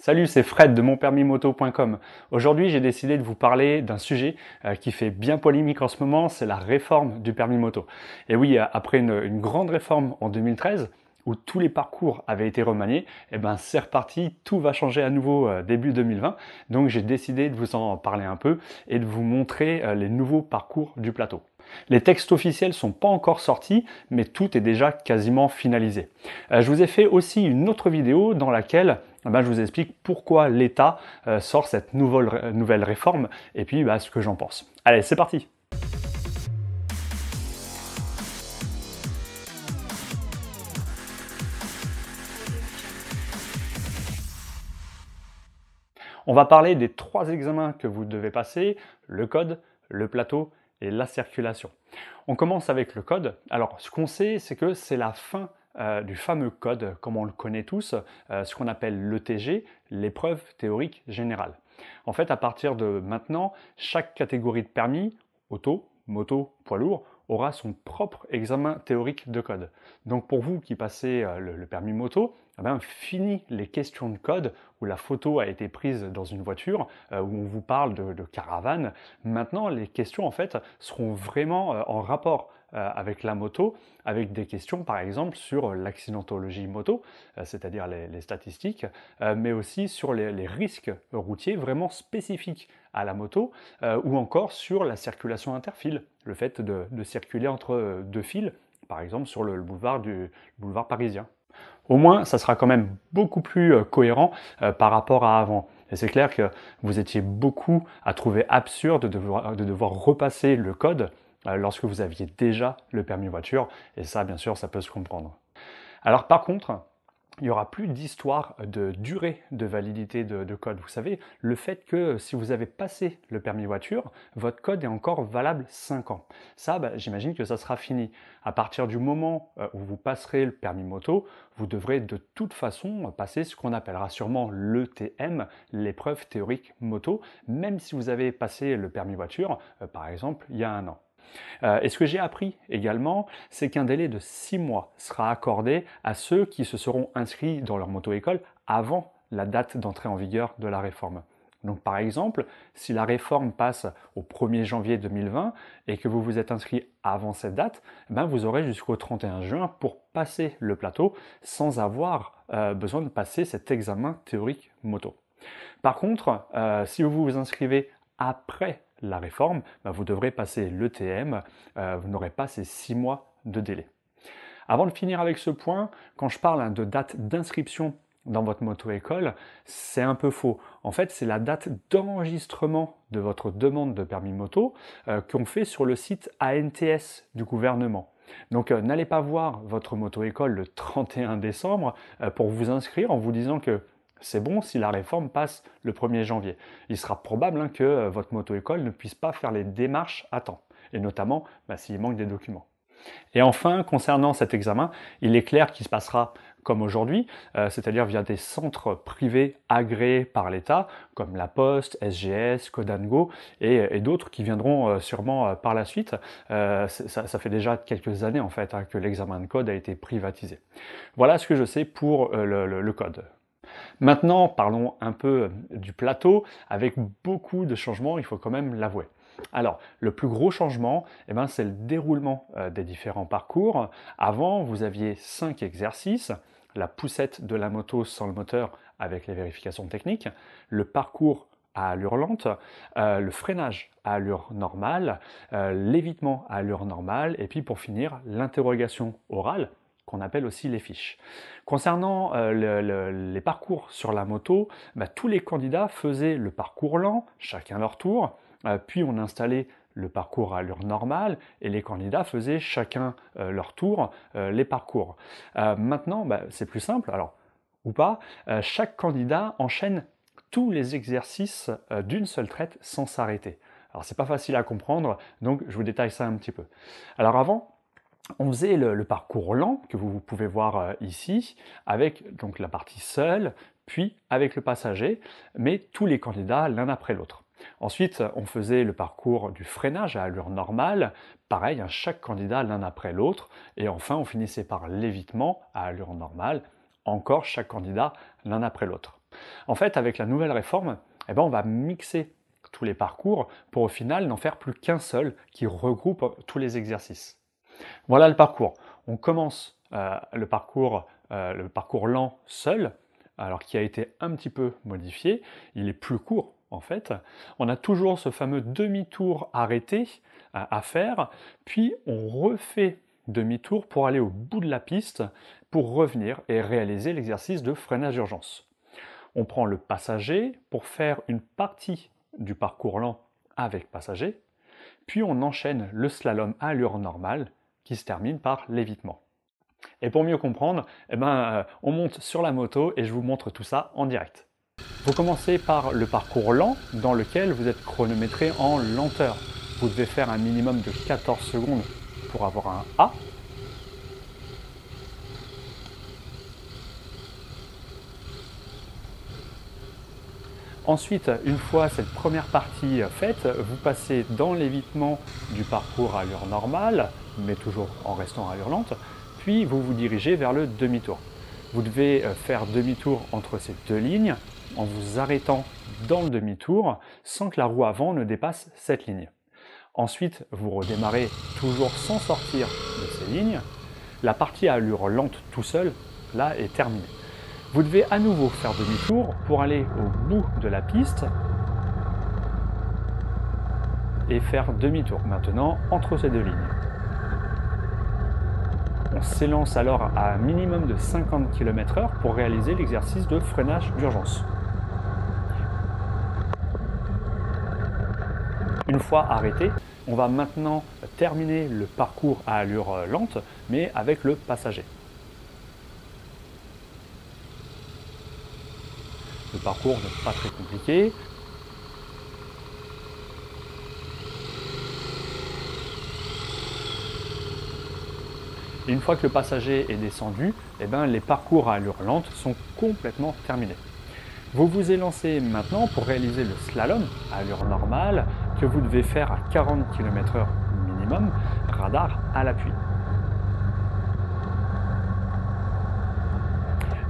Salut, c'est Fred de monpermismoto.com. Aujourd'hui, j'ai décidé de vous parler d'un sujet qui fait bien polémique en ce moment, c'est la réforme du permis moto. Et oui, après une grande réforme en 2013, où tous les parcours avaient été remaniés, et ben c'est reparti, tout va changer à nouveau début 2020. Donc j'ai décidé de vous en parler un peu et de vous montrer les nouveaux parcours du plateau. Les textes officiels sont pas encore sortis, mais tout est déjà quasiment finalisé. Je vous ai fait aussi une autre vidéo dans laquelle je vous explique pourquoi l'État sort cette nouvelle réforme et puis ce que j'en pense. Allez, c'est parti! On va parler des 3 examens que vous devez passer, le code, le plateau et la circulation. On commence avec le code. Alors, ce qu'on sait, c'est que c'est la fin du fameux code, comme on le connaît tous, ce qu'on appelle l'ETG, l'épreuve théorique générale. En fait, à partir de maintenant, chaque catégorie de permis, auto, moto, poids lourd, aura son propre examen théorique de code. Donc pour vous qui passez le permis moto, fini les questions de code où la photo a été prise dans une voiture, où on vous parle de caravane. Maintenant, les questions en fait seront vraiment en rapport avec la moto, avec des questions par exemple sur l'accidentologie moto, c'est-à-dire les statistiques, mais aussi sur les risques routiers vraiment spécifiques à la moto, ou encore sur la circulation interfile, le fait de circuler entre deux fils, par exemple sur le boulevard parisien. Au moins, ça sera quand même beaucoup plus cohérent par rapport à avant. Et c'est clair que vous étiez beaucoup à trouver absurde de devoir repasser le code lorsque vous aviez déjà le permis voiture. Et ça, bien sûr, ça peut se comprendre. Alors par contre, il n'y aura plus d'histoire de durée de validité de code. Vous savez, le fait que si vous avez passé le permis voiture, votre code est encore valable 5 ans. Ça, j'imagine que ça sera fini. À partir du moment où vous passerez le permis moto, vous devrez de toute façon passer ce qu'on appellera sûrement l'ETM, l'épreuve théorique moto, même si vous avez passé le permis voiture, par exemple, il y a 1 an. Et ce que j'ai appris également, c'est qu'un délai de 6 mois sera accordé à ceux qui se seront inscrits dans leur moto-école avant la date d'entrée en vigueur de la réforme. Donc par exemple, si la réforme passe au 1er janvier 2020 et que vous vous êtes inscrit avant cette date, vous aurez jusqu'au 31 juin pour passer le plateau sans avoir besoin de passer cet examen théorique moto. Par contre, si vous vous inscrivez après la réforme, vous devrez passer l'ETM, vous n'aurez pas ces 6 mois de délai. Avant de finir avec ce point, quand je parle de date d'inscription dans votre moto-école, c'est un peu faux. En fait, c'est la date d'enregistrement de votre demande de permis moto qu'on fait sur le site ANTS du gouvernement. Donc n'allez pas voir votre moto-école le 31 décembre pour vous inscrire en vous disant que c'est bon si la réforme passe le 1er janvier. Il sera probable que votre moto-école ne puisse pas faire les démarches à temps, et notamment s'il manque des documents. Et enfin, concernant cet examen, il est clair qu'il se passera comme aujourd'hui, c'est-à-dire via des centres privés agréés par l'État, comme La Poste, SGS, Codango et d'autres qui viendront sûrement par la suite. Ça fait déjà quelques années en fait que l'examen de code a été privatisé. Voilà ce que je sais pour le code. Maintenant, parlons un peu du plateau, avec beaucoup de changements, il faut quand même l'avouer. Alors, le plus gros changement, c'est le déroulement des différents parcours. Avant, vous aviez 5 exercices, la poussette de la moto sans le moteur avec les vérifications techniques, le parcours à allure lente, le freinage à allure normale, l'évitement à allure normale, et puis pour finir, l'interrogation orale, qu'on appelle aussi les fiches. Concernant les parcours sur la moto, tous les candidats faisaient le parcours lent, chacun leur tour, puis on installait le parcours à allure normale et les candidats faisaient chacun leur tour les parcours. Maintenant, c'est plus simple, alors ou pas, chaque candidat enchaîne tous les exercices d'une seule traite sans s'arrêter. Alors c'est pas facile à comprendre, donc je vous détaille ça un petit peu. Alors avant, on faisait le parcours lent que vous pouvez voir ici, avec donc la partie seule, puis avec le passager, mais tous les candidats l'un après l'autre. Ensuite, on faisait le parcours du freinage à allure normale, pareil, chaque candidat l'un après l'autre, et enfin on finissait par l'évitement à allure normale, encore chaque candidat l'un après l'autre. En fait, avec la nouvelle réforme, eh ben, on va mixer tous les parcours pour au final n'en faire plus qu'un seul qui regroupe tous les exercices. Voilà le parcours. On commence le parcours lent seul, alors qui a été un petit peu modifié. Il est plus court en fait. On a toujours ce fameux demi-tour arrêté à faire, puis on refait demi-tour pour aller au bout de la piste pour revenir et réaliser l'exercice de freinage d'urgence. On prend le passager pour faire une partie du parcours lent avec passager, puis on enchaîne le slalom à allure normale qui se termine par l'évitement. Et pour mieux comprendre, on monte sur la moto et je vous montre tout ça en direct. Vous commencez par le parcours lent dans lequel vous êtes chronométré en lenteur. Vous devez faire un minimum de 14 secondes pour avoir un A. Ensuite, une fois cette première partie faite, vous passez dans l'évitement du parcours à allure normale, mais toujours en restant à allure lente, puis vous vous dirigez vers le demi-tour. Vous devez faire demi-tour entre ces deux lignes en vous arrêtant dans le demi-tour sans que la roue avant ne dépasse cette ligne. Ensuite, vous redémarrez toujours sans sortir de ces lignes. La partie à allure lente tout seul, là, est terminée. Vous devez à nouveau faire demi-tour pour aller au bout de la piste et faire demi-tour maintenant entre ces deux lignes. On s'élance alors à un minimum de 50 km/h pour réaliser l'exercice de freinage d'urgence. Une fois arrêté, on va maintenant terminer le parcours à allure lente, mais avec le passager. Le parcours n'est pas très compliqué. Et une fois que le passager est descendu, les parcours à allure lente sont complètement terminés. Vous vous élancez maintenant pour réaliser le slalom à allure normale que vous devez faire à 40 km/h minimum, radar à l'appui.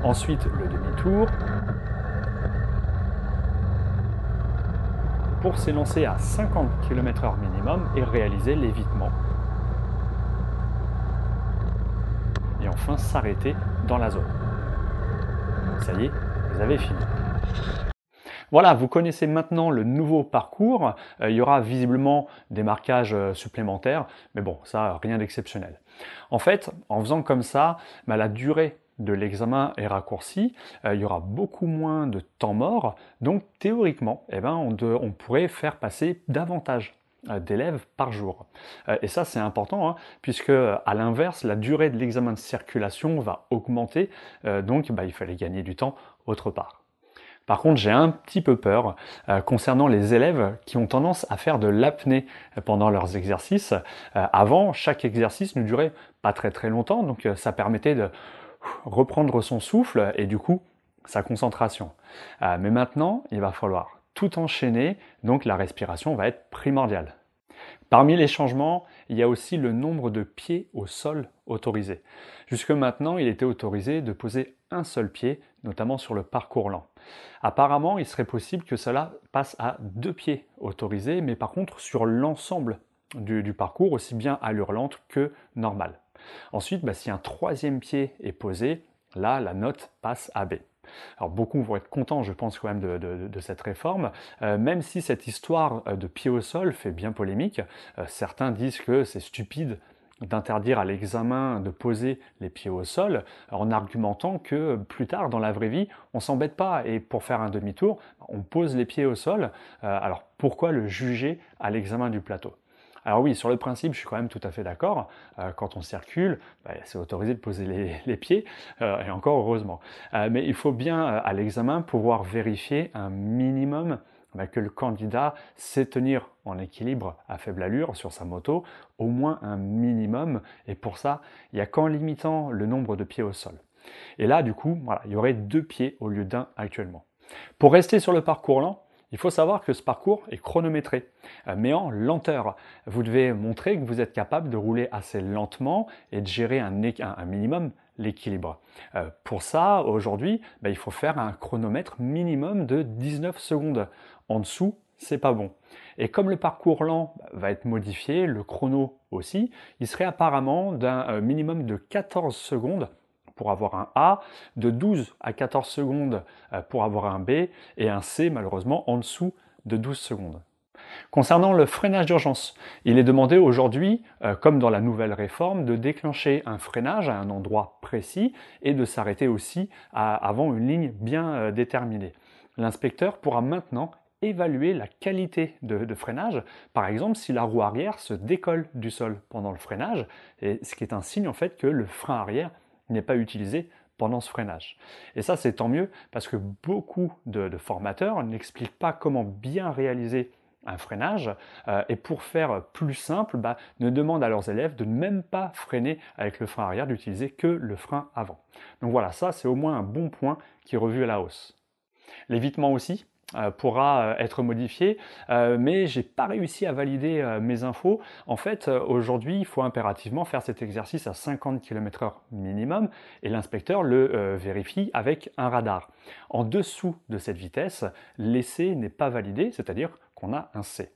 Ensuite, le demi-tour pour s'élancer à 50 km/h minimum et réaliser l'évitement. Et enfin s'arrêter dans la zone. Ça y est, vous avez fini. Voilà, vous connaissez maintenant le nouveau parcours. Il y aura visiblement des marquages supplémentaires, mais bon, ça, rien d'exceptionnel. En fait, en faisant comme ça, la durée de l'examen est raccourcie, il y aura beaucoup moins de temps mort, donc théoriquement, on pourrait faire passer davantage d'élèves par jour. Et ça, c'est important, puisque à l'inverse, la durée de l'examen de circulation va augmenter, donc il fallait gagner du temps autre part. Par contre, j'ai un petit peu peur concernant les élèves qui ont tendance à faire de l'apnée pendant leurs exercices. Avant, chaque exercice ne durait pas très longtemps, donc ça permettait de reprendre son souffle et du coup sa concentration. Mais maintenant, il va falloir tout enchaîner, donc la respiration va être primordiale. Parmi les changements, il y a aussi le nombre de pieds au sol autorisé. Jusque maintenant, il était autorisé de poser un seul pied, notamment sur le parcours lent. Apparemment, il serait possible que cela passe à 2 pieds autorisés, mais par contre sur l'ensemble du parcours, aussi bien à allure lente que normale. Ensuite, si un troisième pied est posé, là, la note passe à B. Alors beaucoup vont être contents, je pense, quand même de cette réforme, même si cette histoire de pied au sol fait bien polémique. Certains disent que c'est stupide d'interdire à l'examen de poser les pieds au sol, en argumentant que plus tard, dans la vraie vie, on s'embête pas et pour faire un demi-tour, on pose les pieds au sol. Alors pourquoi le juger à l'examen du plateau ? Alors oui, sur le principe, je suis quand même tout à fait d'accord. Quand on circule, c'est autorisé de poser les pieds, et encore heureusement. Mais il faut bien, à l'examen, pouvoir vérifier un minimum que le candidat sait tenir en équilibre à faible allure sur sa moto, au moins un minimum. Et pour ça, il n'y a qu'en limitant le nombre de pieds au sol. Et là, du coup, il y aurait 2 pieds au lieu d'1 actuellement. Pour rester sur le parcours lent, il faut savoir que ce parcours est chronométré, mais en lenteur. Vous devez montrer que vous êtes capable de rouler assez lentement et de gérer un minimum l'équilibre. Pour ça, aujourd'hui, il faut faire un chronomètre minimum de 19 secondes. En dessous, c'est pas bon. Et comme le parcours lent va être modifié, le chrono aussi, il serait apparemment d'un minimum de 14 secondes pour avoir un A, de 12 à 14 secondes pour avoir un B, et un C malheureusement en dessous de 12 secondes. Concernant le freinage d'urgence, il est demandé aujourd'hui, comme dans la nouvelle réforme, de déclencher un freinage à un endroit précis et de s'arrêter aussi avant une ligne bien déterminée. L'inspecteur pourra maintenant évaluer la qualité de freinage, par exemple si la roue arrière se décolle du sol pendant le freinage, et ce qui est un signe en fait que le frein arrière n'est pas utilisé pendant ce freinage. Et ça c'est tant mieux parce que beaucoup de formateurs n'expliquent pas comment bien réaliser un freinage, et pour faire plus simple, ne demandent à leurs élèves de ne même pas freiner avec le frein arrière, d'utiliser que le frein avant. Donc voilà, ça c'est au moins un bon point qui est revu à la hausse. L'évitement aussi pourra être modifié, mais j'ai pas réussi à valider mes infos. En fait, aujourd'hui, il faut impérativement faire cet exercice à 50 km/h minimum, et l'inspecteur le vérifie avec un radar. En dessous de cette vitesse, l'essai n'est pas validé, c'est-à-dire qu'on a un C.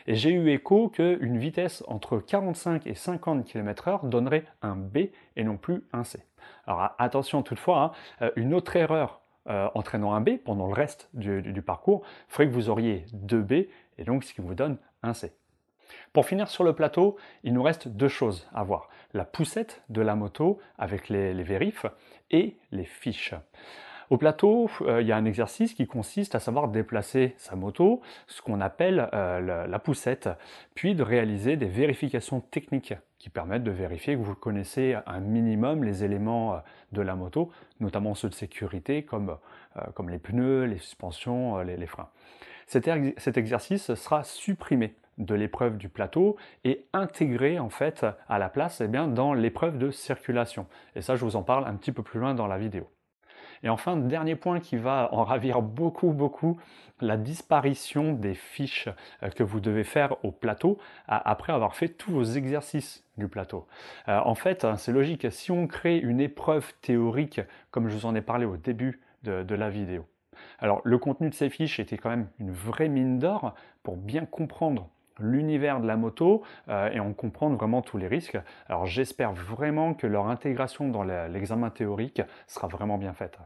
Et j'ai eu écho qu'une vitesse entre 45 et 50 km/h donnerait un B et non plus un C. Alors attention toutefois, une autre erreur entraînant un B pendant le reste du parcours ferait que vous auriez 2 B, et donc ce qui vous donne un C. Pour finir sur le plateau, il nous reste deux choses à voir. La poussette de la moto avec les vérifs et les fiches. Au plateau, il y a un exercice qui consiste à savoir déplacer sa moto, ce qu'on appelle la poussette, puis de réaliser des vérifications techniques qui permettent de vérifier que vous connaissez un minimum les éléments de la moto, notamment ceux de sécurité comme les pneus, les suspensions, les freins. Cet exercice sera supprimé de l'épreuve du plateau et intégré en fait à la place dans l'épreuve de circulation. Et ça, je vous en parle un petit peu plus loin dans la vidéo. Et enfin, dernier point qui va en ravir beaucoup, la disparition des fiches que vous devez faire au plateau après avoir fait tous vos exercices du plateau. En fait, c'est logique, si on crée une épreuve théorique, comme je vous en ai parlé au début de la vidéo, alors le contenu de ces fiches était quand même une vraie mine d'or pour bien comprendre l'univers de la moto et en comprendre vraiment tous les risques. Alors j'espère vraiment que leur intégration dans l'examen théorique sera vraiment bien faite.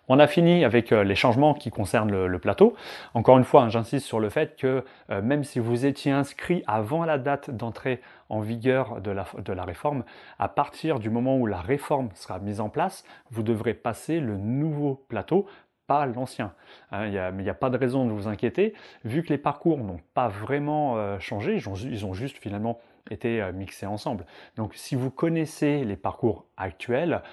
On a fini avec les changements qui concernent le plateau. Encore une fois, j'insiste sur le fait que même si vous étiez inscrit avant la date d'entrée en vigueur de la réforme, à partir du moment où la réforme sera mise en place, vous devrez passer le nouveau plateau, pas l'ancien. Mais il n'y a pas de raison de vous inquiéter, vu que les parcours n'ont pas vraiment changé, ils ont juste finalement été mixés ensemble. Donc si vous connaissez les parcours actuels,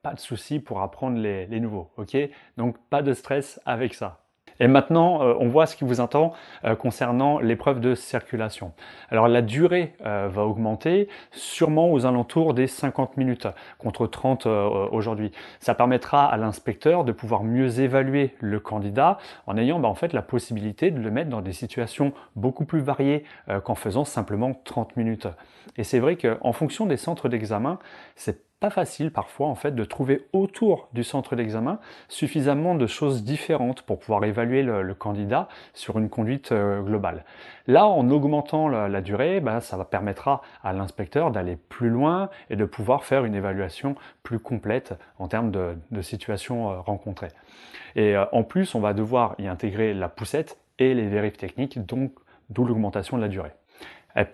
pas de souci pour apprendre les nouveaux, ok? Donc pas de stress avec ça. Et maintenant, on voit ce qui vous attend concernant l'épreuve de circulation. Alors la durée va augmenter, sûrement aux alentours des 50 minutes, contre 30 aujourd'hui. Ça permettra à l'inspecteur de pouvoir mieux évaluer le candidat en ayant en fait la possibilité de le mettre dans des situations beaucoup plus variées qu'en faisant simplement 30 minutes. Et c'est vrai qu'en fonction des centres d'examen, c'est pas facile parfois en fait de trouver autour du centre d'examen suffisamment de choses différentes pour pouvoir évaluer le candidat sur une conduite globale. Là, en augmentant la durée, ça permettra à l'inspecteur d'aller plus loin et de pouvoir faire une évaluation plus complète en termes de situations rencontrées. Et en plus, on va devoir y intégrer la poussette et les vérifs techniques, donc d'où l'augmentation de la durée.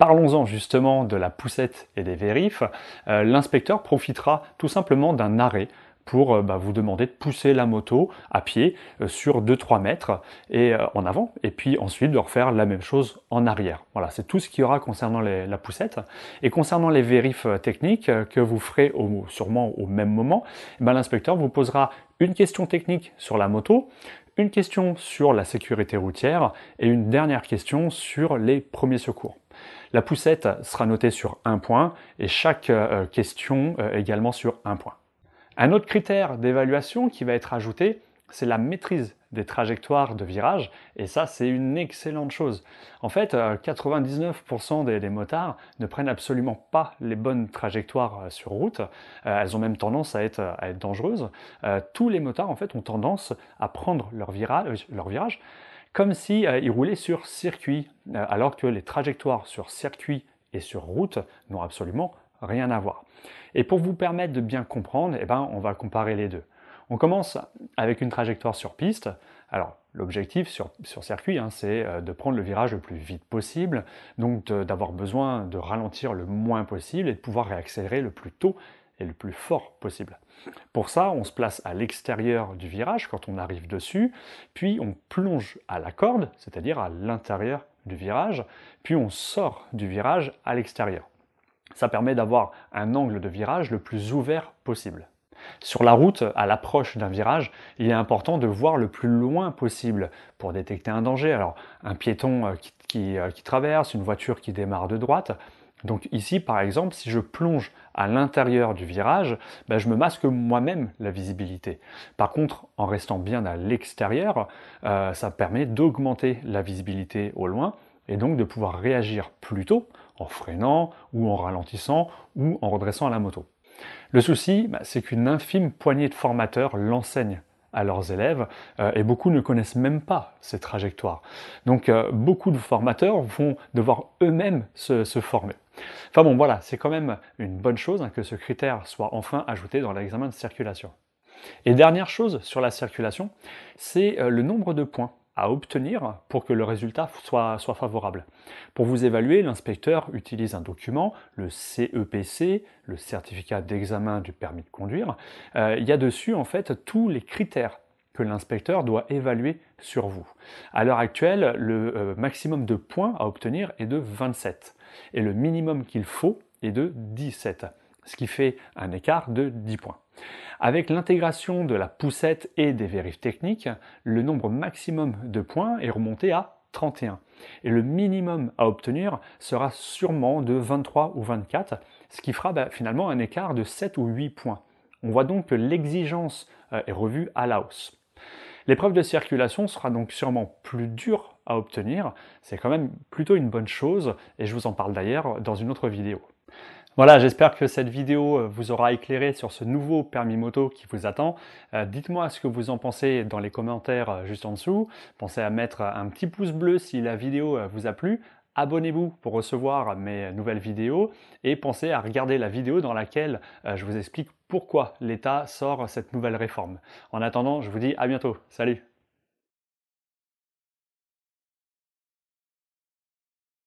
Parlons-en justement de la poussette et des vérifs. L'inspecteur profitera tout simplement d'un arrêt pour vous demander de pousser la moto à pied sur 2-3 mètres et en avant, et puis ensuite de refaire la même chose en arrière. Voilà, c'est tout ce qu'il y aura concernant la poussette. Et concernant les vérifs techniques que vous ferez sûrement au même moment, l'inspecteur vous posera une question technique sur la moto, une question sur la sécurité routière et une dernière question sur les premiers secours. La poussette sera notée sur 1 point et chaque question également sur 1 point. Un autre critère d'évaluation qui va être ajouté, c'est la maîtrise des trajectoires de virage, et ça c'est une excellente chose. En fait, 99% des motards ne prennent absolument pas les bonnes trajectoires sur route, elles ont même tendance à être dangereuses. Tous les motards en fait ont tendance à prendre leur virage comme si ils roulaient sur circuit, alors que les trajectoires sur circuit et sur route n'ont absolument rien à voir. Et pour vous permettre de bien comprendre, eh ben, on va comparer les deux. On commence avec une trajectoire sur piste. Alors, l'objectif sur circuit, hein, c'est de prendre le virage le plus vite possible, donc d'avoir besoin de ralentir le moins possible et de pouvoir réaccélérer le plus tôt et le plus fort possible. Pour ça, on se place à l'extérieur du virage quand on arrive dessus, puis on plonge à la corde, c'est-à-dire à l'intérieur du virage, puis on sort du virage à l'extérieur. Ça permet d'avoir un angle de virage le plus ouvert possible. Sur la route, à l'approche d'un virage, il est important de voir le plus loin possible pour détecter un danger. Alors, un piéton qui traverse, une voiture qui démarre de droite. Donc ici, par exemple, si je plonge à l'intérieur du virage, je me masque moi-même la visibilité. Par contre, en restant bien à l'extérieur, ça permet d'augmenter la visibilité au loin et donc de pouvoir réagir plus tôt en freinant ou en ralentissant ou en redressant la moto. Le souci, c'est qu'une infime poignée de formateurs l'enseignent à leurs élèves et beaucoup ne connaissent même pas ces trajectoires. Donc beaucoup de formateurs vont devoir eux-mêmes se former. Enfin bon, voilà, c'est quand même une bonne chose que ce critère soit enfin ajouté dans l'examen de circulation. Et dernière chose sur la circulation, c'est le nombre de points à obtenir pour que le résultat soit favorable. Pour vous évaluer, l'inspecteur utilise un document, le CEPC, le certificat d'examen du permis de conduire. Il y a dessus en fait tous les critères que l'inspecteur doit évaluer sur vous. À l'heure actuelle, le maximum de points à obtenir est de 27 et le minimum qu'il faut est de 17, ce qui fait un écart de 10 points. Avec l'intégration de la poussette et des vérifs techniques, le nombre maximum de points est remonté à 31. Et le minimum à obtenir sera sûrement de 23 ou 24, ce qui fera finalement un écart de 7 ou 8 points. On voit donc que l'exigence est revue à la hausse. L'épreuve de circulation sera donc sûrement plus dure à obtenir, c'est quand même plutôt une bonne chose, et je vous en parle d'ailleurs dans une autre vidéo. Voilà, j'espère que cette vidéo vous aura éclairé sur ce nouveau permis moto qui vous attend. Dites-moi ce que vous en pensez dans les commentaires juste en dessous. Pensez à mettre un petit pouce bleu si la vidéo vous a plu. Abonnez-vous pour recevoir mes nouvelles vidéos et pensez à regarder la vidéo dans laquelle je vous explique pourquoi l'État sort cette nouvelle réforme. En attendant, je vous dis à bientôt. Salut!